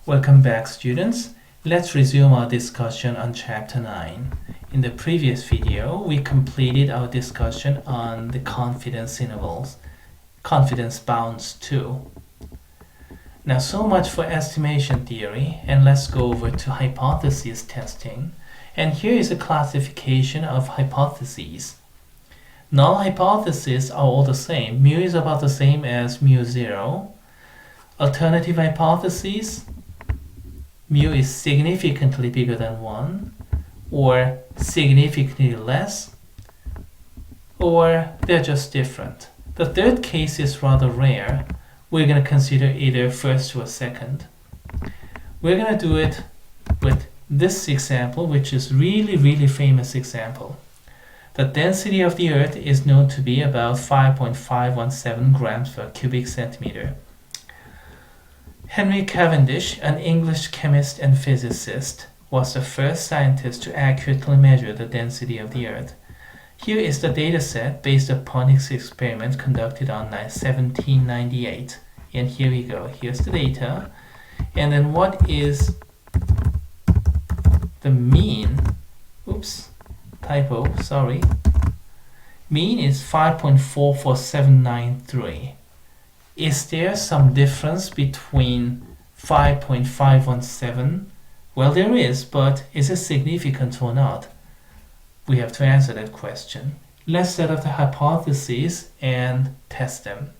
Welcome back, students. Let's resume our discussion on Chapter 9. In the previous video, we completed our discussion on the confidence intervals, confidence bounds too. Now, so much for estimation theory, and let's go over to hypothesis testing. And here is a classification of hypotheses. Null hypotheses are all the same. Mu is about the same as mu 0. Alternative hypotheses, mu is significantly bigger than 1, or significantly less, or they're just different. The third case is rather rare. We're going to consider either first or second. We're going to do it with this example, which is really famous example. The density of the Earth is known to be about 5.517 grams per cubic centimeter. Henry Cavendish, an English chemist and physicist, was the first scientist to accurately measure the density of the Earth. Here is the data set based upon his experiment conducted on 1798. And here we go. Here's the data. And then what is the mean? Oops, typo, sorry. Mean is 5.44793. Is there some difference between 5.517? Well, there is, but is it significant or not? We have to answer that question. Let's set up the hypotheses and test them.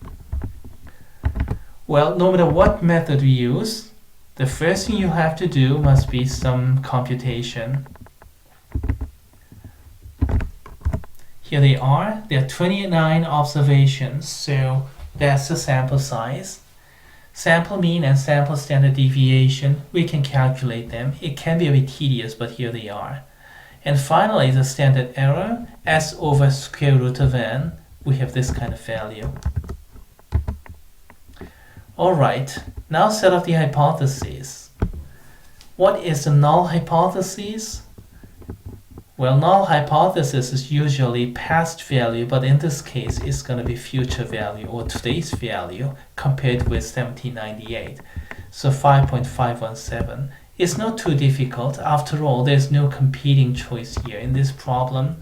Well, no matter what method we use, the first thing you have to do must be some computation. Here they are. There are 29 observations, so that's the sample size. Sample mean and sample standard deviation, we can calculate them. It can be a bit tedious, but here they are. And finally, the standard error, s over square root of n, we have this kind of value. Alright, now set up the hypotheses. What is the null hypothesis? Well, null hypothesis is usually past value, but in this case, it's going to be future value or today's value compared with 1798. So 5.517. It's not too difficult. After all, there's no competing choice here in this problem.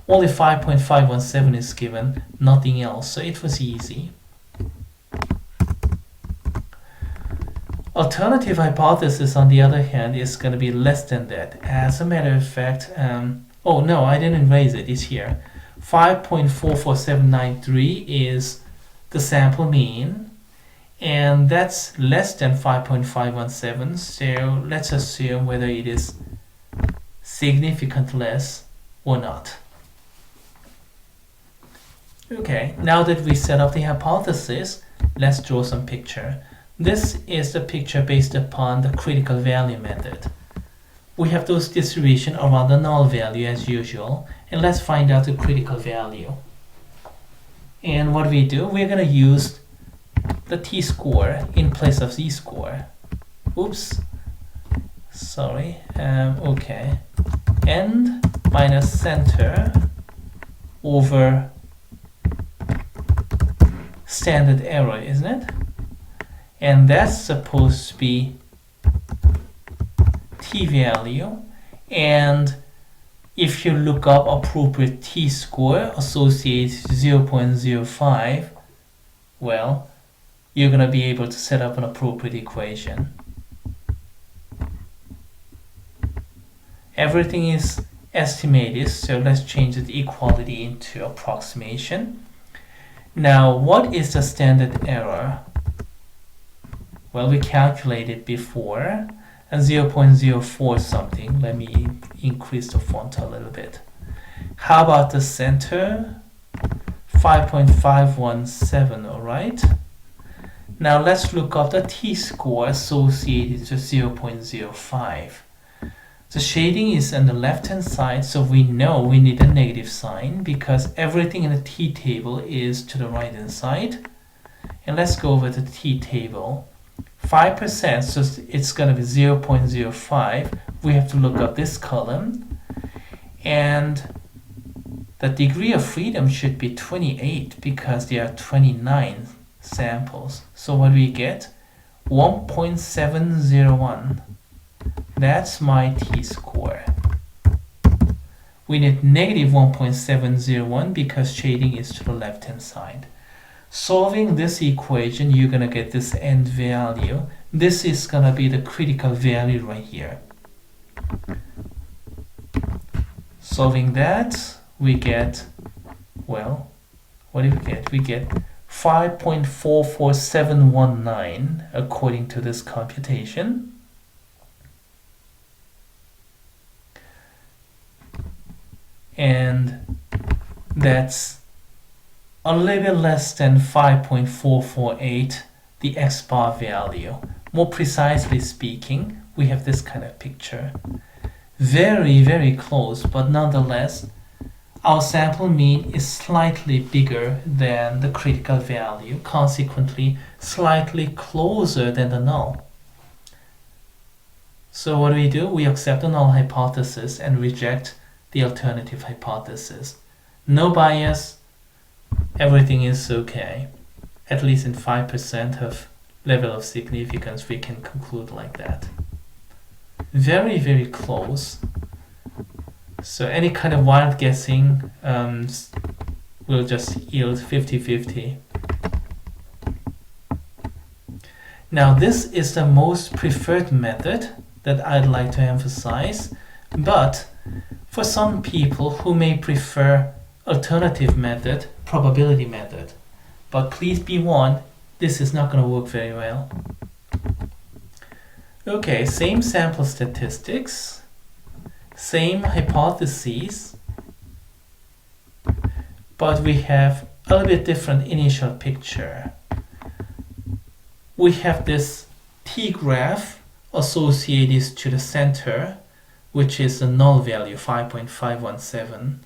Only 5.517 is given, nothing else, so it was easy. Alternative hypothesis, on the other hand, is going to be less than that. As a matter of fact, oh no, I didn't raise it, it's here. 5.44793 is the sample mean, and that's less than 5.517, so let's assume whether it is significant less or not. Okay, now that we set up the hypothesis, let's draw some picture. This is the picture based upon the critical value method. We have those distribution around the null value as usual, and let's find out the critical value. And what we do, we're going to use the t-score in place of z-score. Oops, sorry, okay. End minus center over standard error, isn't it? And that's supposed to be t-value. And if you look up appropriate t-score, associate 0.05, well, you're going to be able to set up an appropriate equation. Everything is estimated, so let's change the equality into approximation. Now, what is the standard error? Well, we calculated before, and 0.04 something. Let me increase the font a little bit. How about the center? 5.517, all right? Now let's look up the t-score associated to 0.05. The shading is on the left-hand side, so we know we need a negative sign because everything in the t-table is to the right-hand side. And let's go over the t-table. 5%, so it's going to be 0.05. We have to look up this column. And the degree of freedom should be 28 because there are 29 samples. So what do we get? 1.701. That's my t-score. We need negative 1.701 because shading is to the left-hand side. Solving this equation, you're going to get this end value. This is going to be the critical value right here. Solving that, we get, well, what do we get? We get 5.44719 according to this computation. And that's a little bit less than 5.448, the x bar value. More precisely speaking, we have this kind of picture. Very, very close, but nonetheless, our sample mean is slightly bigger than the critical value, consequently slightly closer than the null. So what do? We accept the null hypothesis and reject the alternative hypothesis. No bias, everything is okay. At least in 5% of level of significance we can conclude like that. Very, very close. So any kind of wild guessing will just yield 50-50. Now this is the most preferred method that I'd like to emphasize, but for some people who may prefer alternative method, probability method, but please be warned, this is not going to work very well. Okay, same sample statistics, same hypotheses, but we have a little bit different initial picture. We have this t-graph associated to the center, which is the null value 5.517,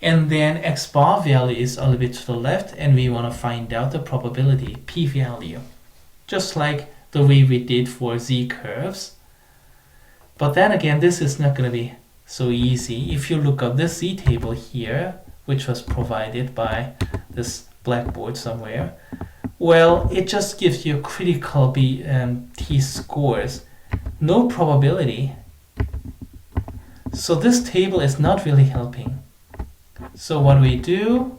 and then x bar value is a little bit to the left, and we want to find out the probability p-value, just like the way we did for z curves. But then again, this is not going to be so easy. If you look up this z table here, which was provided by this blackboard somewhere, well, it just gives you critical t-scores, no probability. So this table is not really helping. So what do?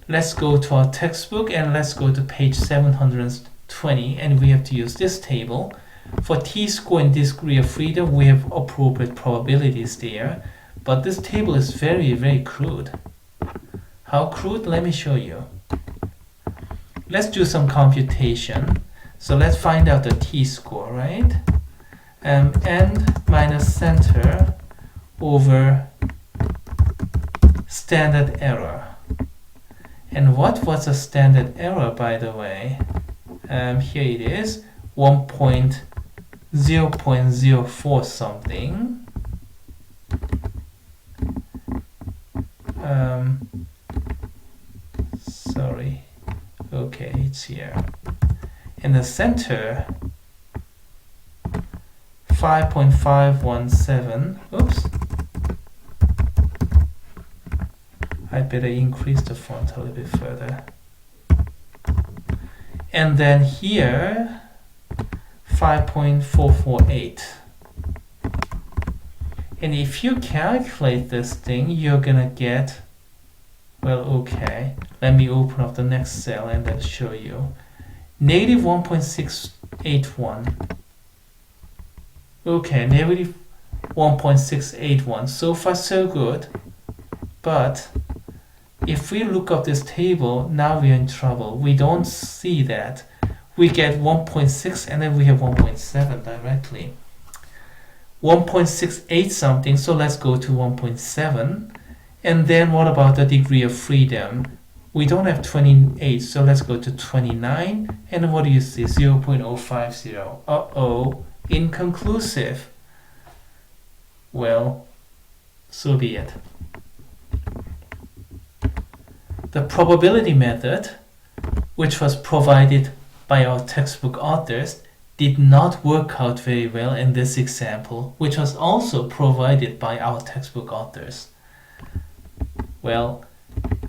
Let's go to our textbook and let's go to page 720, and we have to use this table. For t-score and degree of freedom, we have appropriate probabilities there, but this table is very, very crude. How crude? Let me show you. Let's do some computation. So let's find out the t-score, right? End minus center over standard error. And what was the standard error, by the way? Here it is, 0.04 something. Sorry. Okay, it's here. And the center, 5.517. Oops. I better increase the font a little bit further. And then here, 5.448. And if you calculate this thing, you're gonna get, well, okay. Let me open up the next cell and then show you. Negative 1.681. Okay, negative 1.681. So far, so good. But if we look up this table, now we're in trouble. We don't see that. We get 1.6 and then we have 1.7 directly. 1.68 something, so let's go to 1.7. And then what about the degree of freedom? We don't have 28, so let's go to 29. And what do you see? 0.050. Uh-oh, inconclusive. Well, so be it. The probability method, which was provided by our textbook authors, did not work out very well in this example, which was also provided by our textbook authors. Well,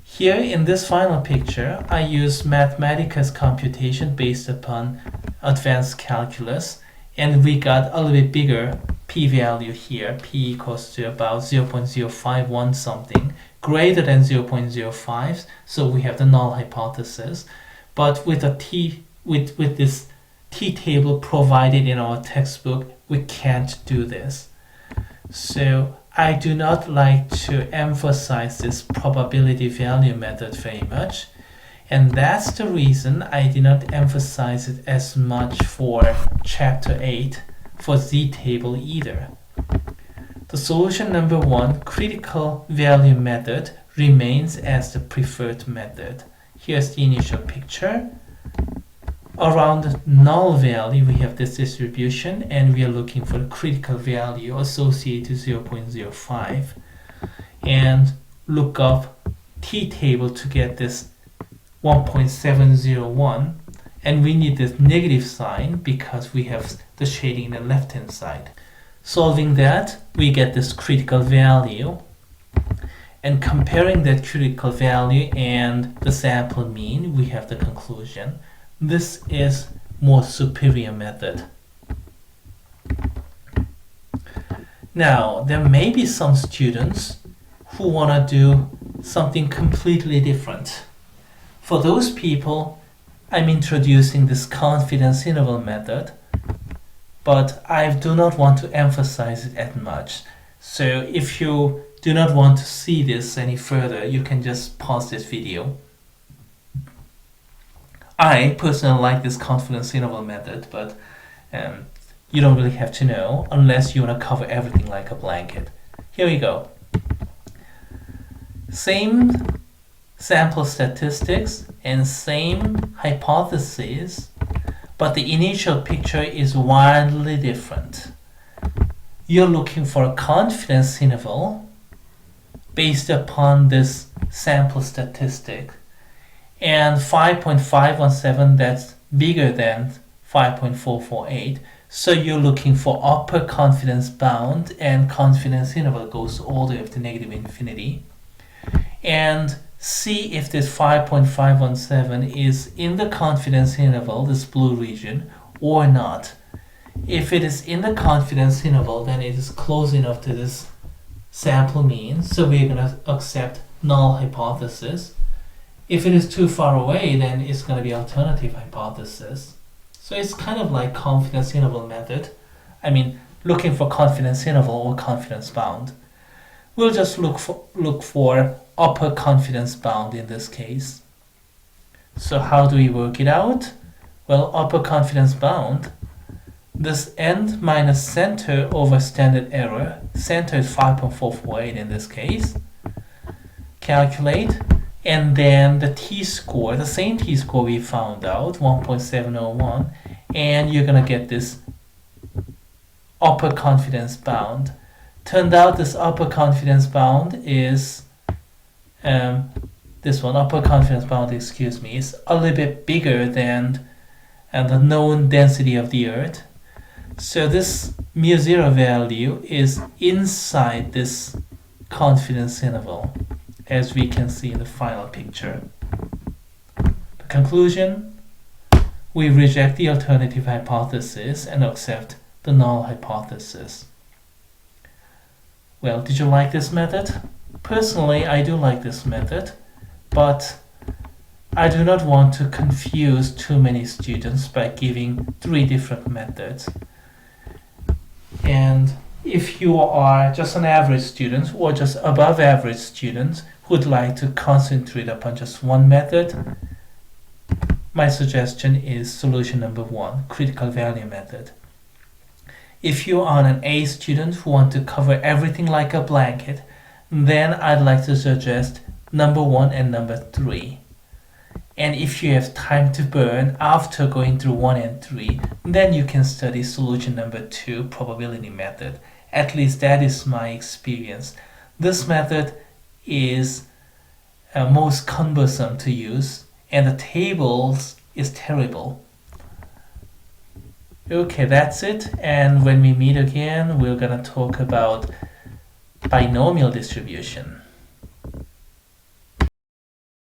here in this final picture, I use Mathematica's computation based upon advanced calculus, and we got a little bit bigger p-value here. P equals to about 0.051 something, greater than 0.05, so we have the null hypothesis. But with with this t-table provided in our textbook, we can't do this. So I do not like to emphasize this probability value method very much, and that's the reason I did not emphasize it as much for chapter 8 for z-table either. The solution number 1, critical value method, remains as the preferred method. Here's the initial picture. Around null value, we have this distribution, and we are looking for the critical value associated to 0.05. And look up t-table to get this 1.701. And we need this negative sign because we have the shading in the left-hand side. Solving that, we get this critical value. And comparing that critical value and the sample mean, we have the conclusion. This is more superior method. Now, there may be some students who want to do something completely different. For those people, I'm introducing this confidence interval method, but I do not want to emphasize it as much. So if you do not want to see this any further, you can just pause this video. I personally like this confidence interval method, but you don't really have to know unless you want to cover everything like a blanket. Here we go. Same sample statistics and same hypotheses, but the initial picture is wildly different. You're looking for a confidence interval based upon this sample statistic, and 5.517, that's bigger than 5.448. So you're looking for upper confidence bound, and confidence interval goes all the way up to negative infinity. And see if this 5.517 is in the confidence interval, this blue region, or not. If it is in the confidence interval, then it is close enough to this sample mean, so we're going to accept null hypothesis. If it is too far away, then it's going to be alternative hypothesis. So it's kind of like confidence interval method. I mean, looking for confidence interval or confidence bound. We'll just look for upper confidence bound in this case. So how do we work it out? Well, upper confidence bound, this end minus center over standard error. Center is 5.448 in this case. Calculate. And then the t-score, the same t-score we found out, 1.701, and you're going to get this upper confidence bound. Turned out this upper confidence bound is, this one, upper confidence bound, is a little bit bigger than the known density of the Earth. So this mu0 value is inside this confidence interval, as we can see in the final picture. The conclusion, we reject the alternative hypothesis and accept the null hypothesis. Well, did you like this method? Personally, I do like this method, but I do not want to confuse too many students by giving 3 different methods. And if you are just an average student or just above average student who would like to concentrate upon just one method, my suggestion is solution number 1, critical value method. If you are an A student who want to cover everything like a blanket, then I'd like to suggest number 1 and number 3. And if you have time to burn after going through 1 and 3, then you can study solution number 2, probability method. At least that is my experience. This method is most cumbersome to use, and the tables is terrible. Okay, that's it. And when we meet again, we're gonna talk about binomial distribution.